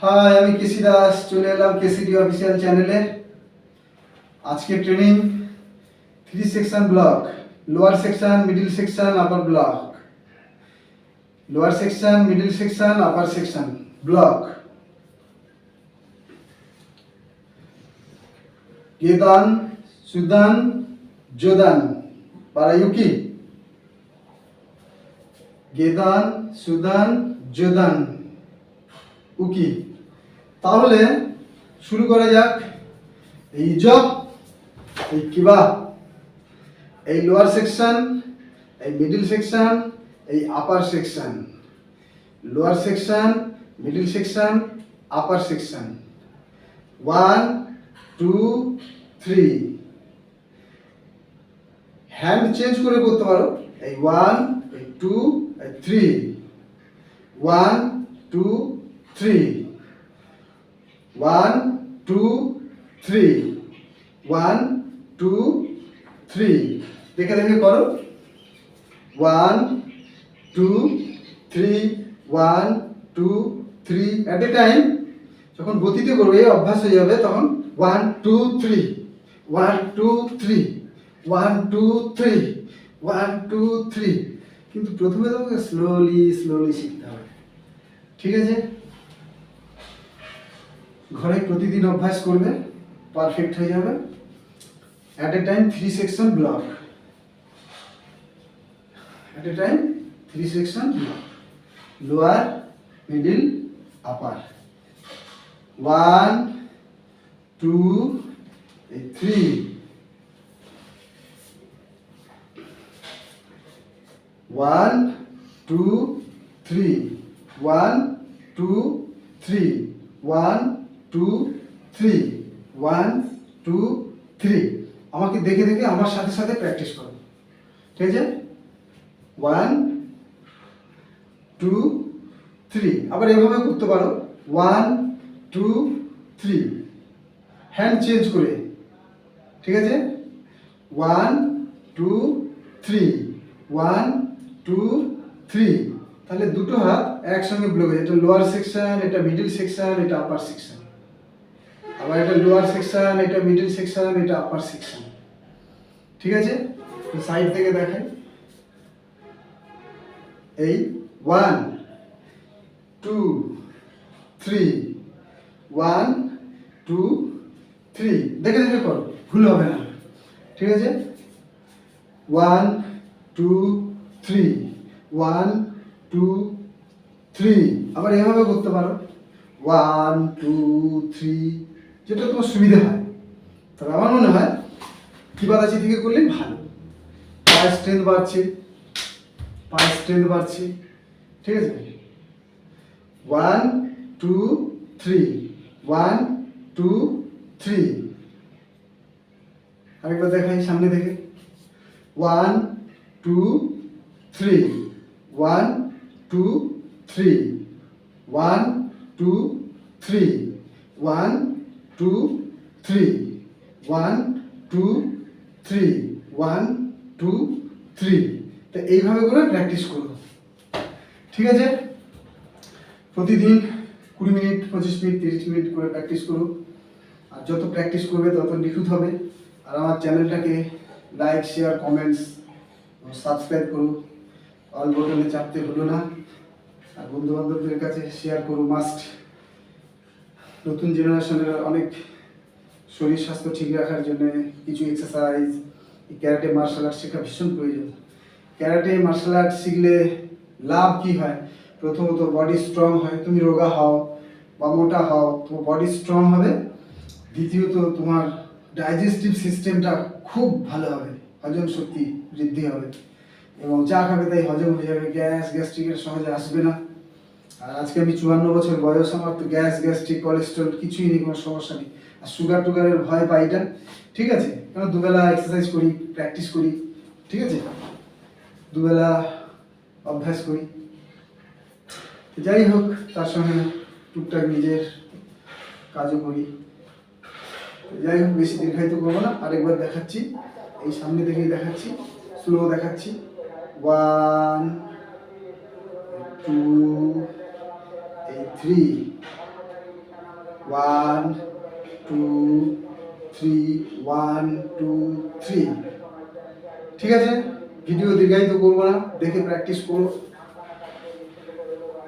High, আমি কেসি দাস চলে এলাম কেসিডি অফিসিয়াল চ্যানেলে। আজকে training 3 section block, lower section, middle section, upper block, lower section, middle section, upper section block. গেদান, সুদান, জোদান, পারায়ুকি। গেদান, সুদান, জোদান, উকি। তাহলে শুরু করা যাক। এই জব, এই কিবা, এই লোয়ার সেকশন, এই মিডিল সেকশন, এই upper section, lower section, middle section, upper section. 1 2 3। Hand change করে করতে পারো। এই 1, এই 2, এই 3। 1 2 3, 1 2 3, 1 2 3। দেখে দেখে করো। 1 2 3, 1 2 3 এট এ টাইম। যখন গতিতে করবে, অভ্যাস হয়ে যাবে, তখন 1 2 3, 1 2 3, 1 2 3, 1 2 3। কিন্তু প্রথমে তোমাকে স্লোলি শিখতে হবে, ঠিক আছে? ঘরে প্রতিদিন অভ্যাস করবে, পারফেক্ট হয়ে যাবে। At a time 3 section block, at a time 3 section block, lower, middle, আপার। 1 2 3, 1 2 3, 1 2 3, 1 2 3, 1 2 3। আমাকে দেখে দেখে আমার সাথে সাথে প্র্যাকটিস করো, ঠিক আছে? 1 2 3। আবার এভাবে করতে পারো, 1 2 3, হ্যান্ড চেঞ্জ করে, ঠিক আছে? 1 2 3, 1 2 3। তাহলে দুটো হাত একসঙ্গে ব্লক হয়ে যায়। এটা লোয়ার সেকশন, এটা মিডিল সেকশন, এটা আপার সেকশন। আবার এটা লোয়ার সেকশন, এটা মিডিল সেকশন, এটা আপার সেকশন, ঠিক আছে? সাইড থেকে দেখাই। এই 1 2 3, 1 2 3। দেখে দেখে করো, ভুল হবে না, ঠিক আছে? 1 2 3, 1 2 3। আবার এভাবে করতে পারো, 1 2 3, যেটা তোমার সুবিধা হয়। তবে আমার মনে হয় কিবাদাচি থেকে করলে ভালো। পায়ের স্ট্রেংথ বাড়ছে, পায়ের স্ট্রেংথ বাড়ছে, ঠিক আছে? 1 2 3, 1 2 3। আরেকবার দেখাই সামনে থেকে। 1 2 3, 1 2 3, 1 2 3, 1 2 3, 1 2 3, 1 2 3। তো এইভাবে করে প্র্যাকটিস করো, ঠিক আছে? প্রতিদিন 20 মিনিট, 25 মিনিট, 30 মিনিট করে প্র্যাকটিস করো। আর যত প্র্যাকটিস করবে তত নিখুঁত হবে। আর আমার চ্যানেলটাকে লাইক, শেয়ার, কমেন্টস, সাবস্ক্রাইব করো। অল বাটনে চাপতে ভুলো না। আর বন্ধু বান্ধবদের কাছে শেয়ার করো, মাস্ট। নতুন জেনারেশনের অনেক শরীর স্বাস্থ্য ঠিক রাখার জন্য কিছু এক্সারসাইজ, ক্যারাটে মার্শাল আর্ট শেখা ভীষণ প্রয়োজন। ক্যারাটে মার্শাল আর্ট শিখলে লাভ কি হয়? প্রথমত বডি স্ট্রং হয়, তুমি রোগা হও বা মোটা হও, তোমার বডি স্ট্রং হবে। দ্বিতীয়ত তোমার ডাইজেস্টিভ সিস্টেমটা খুব ভালো হবে, হজম শক্তি বৃদ্ধি হবে, এবং যা খাবে তাই হজম হয়ে যাবে, গ্যাস্ট্রিকের সহজে আসবে না। আর আজকে আমি 54 বছর বয়স, আমার তো গ্যাস্ট্রিক, কোলেস্ট্রল কিছুই নেই, কোনো সমস্যা নেই। আর সুগার টুগারের ভয় পাই এটা, ঠিক আছে? কারণ দুবেলা এক্সারসাইজ করি, প্র্যাকটিস করি, ঠিক আছে? দুবেলা অভ্যাস করি। যাই হোক, তার সঙ্গে টুকটাক নিজের কাজও করি। যাই হোক, বেশি দীর্ঘায়িত করবো না। আরেকবার দেখাচ্ছি, এই সামনে থেকেই দেখাচ্ছি, স্লো দেখাচ্ছি। 1 2 3, 1 2 3 1 2 3 ঠিক আছে ভিডিও দীর্ঘায়িত করবো না দেখে প্র্যাকটিস করো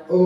ও